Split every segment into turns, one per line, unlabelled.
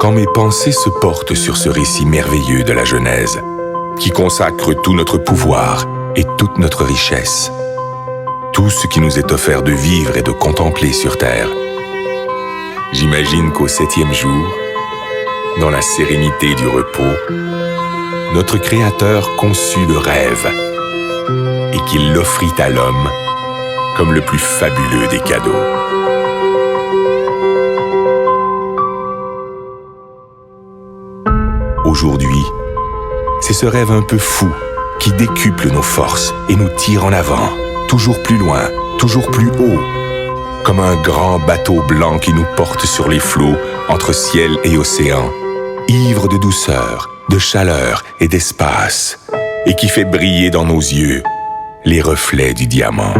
quand mes pensées se portent sur ce récit merveilleux de la Genèse, qui consacre tout notre pouvoir et toute notre richesse, tout ce qui nous est offert de vivre et de contempler sur terre. J'imagine qu'au 7e jour, dans la sérénité du repos, notre Créateur conçut le rêve et qu'il l'offrit à l'homme comme le plus fabuleux des cadeaux. Aujourd'hui, c'est ce rêve un peu fou qui décuple nos forces et nous tire en avant, toujours plus loin, toujours plus haut, comme un grand bateau blanc qui nous porte sur les flots entre ciel et océan, ivre de douceur, de chaleur et d'espace, et qui fait briller dans nos yeux les reflets du diamant.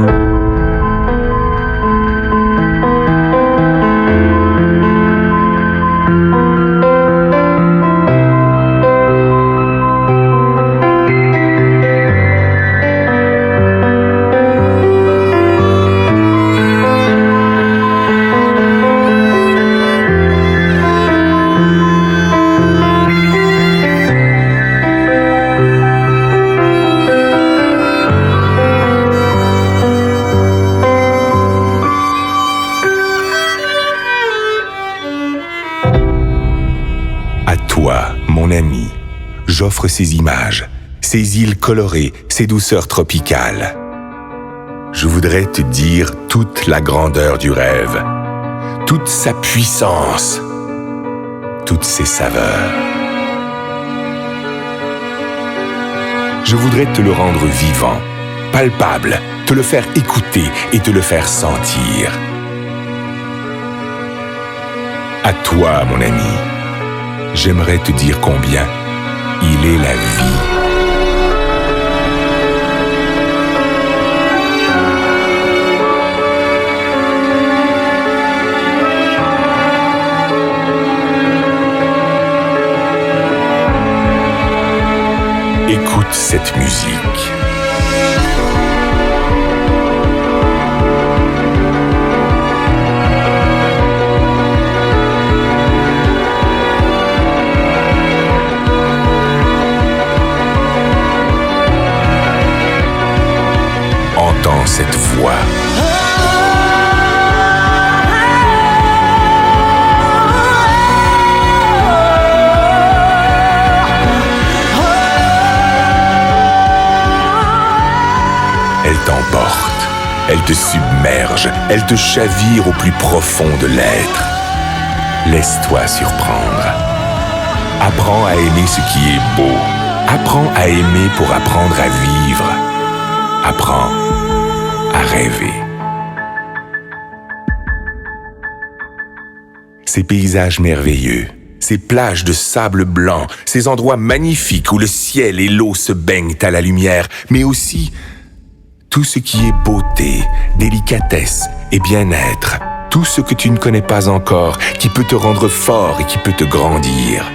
Toi, mon ami, j'offre ces images, ces îles colorées, ces douceurs tropicales. Je voudrais te dire toute la grandeur du rêve, toute sa puissance, toutes ses saveurs. Je voudrais te le rendre vivant, palpable, te le faire écouter et te le faire sentir. À toi, mon ami, j'aimerais te dire combien il est la vie. Écoute cette musique. Entends cette voix. Elle t'emporte, elle te submerge, elle te chavire au plus profond de l'être. Laisse-toi surprendre. Apprends à aimer ce qui est beau. Apprends à aimer pour apprendre à vivre. Apprends à rêver. Ces paysages merveilleux, ces plages de sable blanc, ces endroits magnifiques où le ciel et l'eau se baignent à la lumière, mais aussi tout ce qui est beauté, délicatesse et bien-être, tout ce que tu ne connais pas encore, qui peut te rendre fort et qui peut te grandir.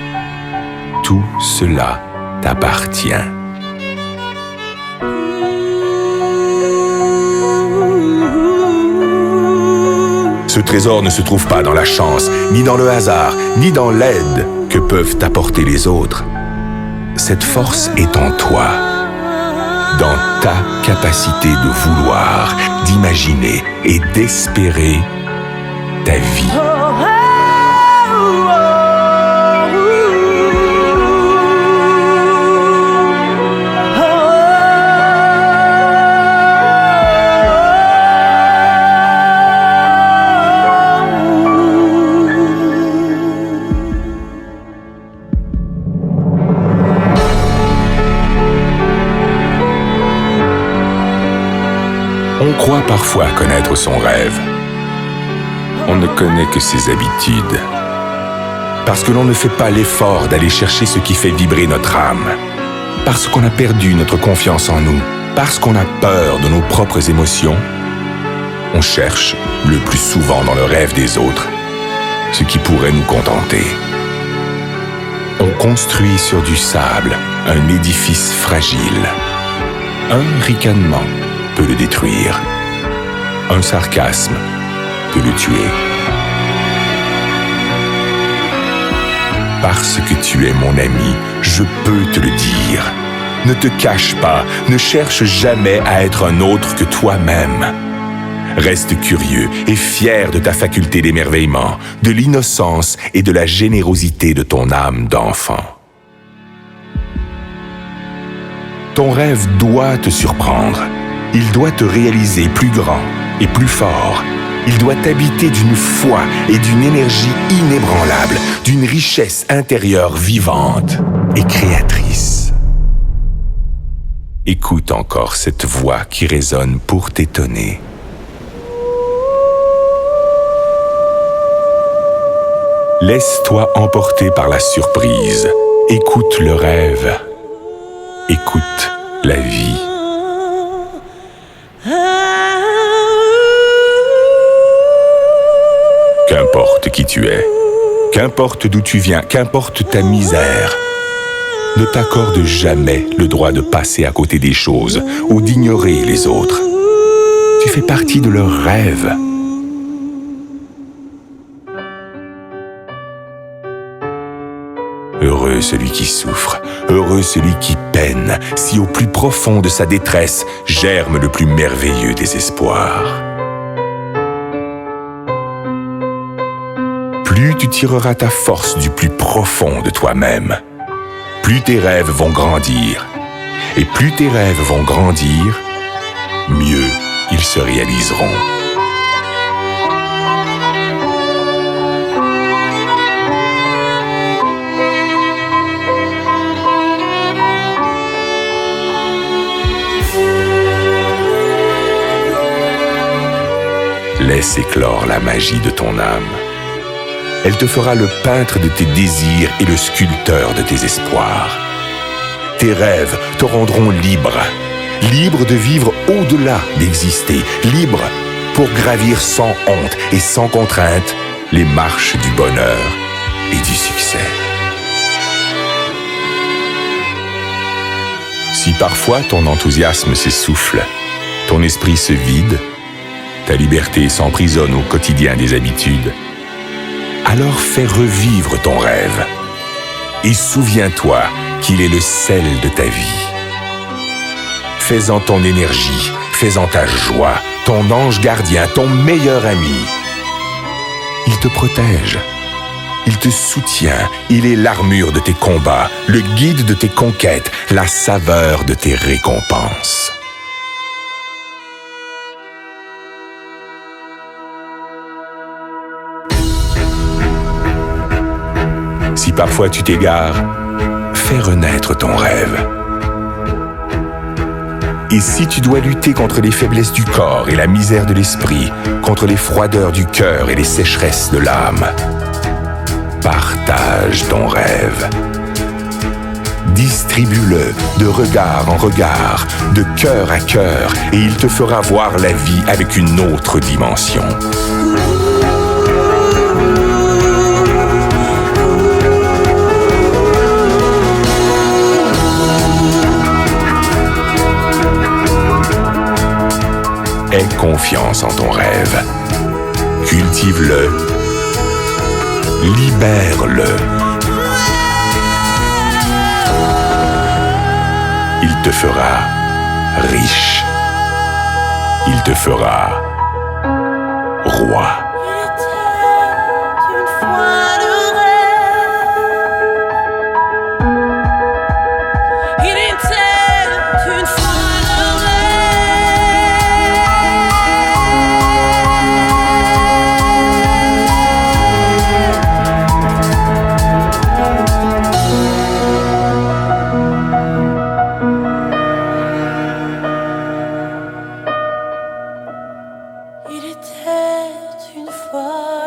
Tout cela t'appartient. Ce trésor ne se trouve pas dans la chance, ni dans le hasard, ni dans l'aide que peuvent t'apporter les autres. Cette force est en toi, dans ta capacité de vouloir, d'imaginer et d'espérer ta vie. On croit parfois connaître son rêve. On ne connaît que ses habitudes. Parce que l'on ne fait pas l'effort d'aller chercher ce qui fait vibrer notre âme. Parce qu'on a perdu notre confiance en nous. Parce qu'on a peur de nos propres émotions. On cherche, le plus souvent dans le rêve des autres, ce qui pourrait nous contenter. On construit sur du sable un édifice fragile. Un ricanement peut le détruire. Un sarcasme peut le tuer. Parce que tu es mon ami, je peux te le dire. Ne te cache pas, ne cherche jamais à être un autre que toi-même. Reste curieux et fier de ta faculté d'émerveillement, de l'innocence et de la générosité de ton âme d'enfant. Ton rêve doit te surprendre. Il doit te réaliser plus grand et plus fort. Il doit t'habiter d'une foi et d'une énergie inébranlable, d'une richesse intérieure vivante et créatrice. Écoute encore cette voix qui résonne pour t'étonner. Laisse-toi emporter par la surprise. Écoute le rêve. Écoute la vie. Qu'importe qui tu es, qu'importe d'où tu viens, qu'importe ta misère, ne t'accorde jamais le droit de passer à côté des choses ou d'ignorer les autres. Tu fais partie de leurs rêves. Heureux celui qui souffre, heureux celui qui peine, si au plus profond de sa détresse germe le plus merveilleux des espoirs. Plus tu tireras ta force du plus profond de toi-même, plus tes rêves vont grandir. Et plus tes rêves vont grandir, mieux ils se réaliseront. Laisse éclore la magie de ton âme. Elle te fera le peintre de tes désirs et le sculpteur de tes espoirs. Tes rêves te rendront libre, libre de vivre au-delà d'exister, libre pour gravir sans honte et sans contrainte les marches du bonheur et du succès. Si parfois ton enthousiasme s'essouffle, ton esprit se vide, ta liberté s'emprisonne au quotidien des habitudes, alors fais revivre ton rêve et souviens-toi qu'il est le sel de ta vie. Fais-en ton énergie, fais-en ta joie, ton ange gardien, ton meilleur ami. Il te protège, il te soutient, il est l'armure de tes combats, le guide de tes conquêtes, la saveur de tes récompenses. Si parfois tu t'égares, fais renaître ton rêve. Et si tu dois lutter contre les faiblesses du corps et la misère de l'esprit, contre les froideurs du cœur et les sécheresses de l'âme, partage ton rêve. Distribue-le de regard en regard, de cœur à cœur, et il te fera voir la vie avec une autre dimension. Aie confiance en ton rêve. Cultive-le. Libère-le. Il te fera riche. Il te fera roi.
Il était une fois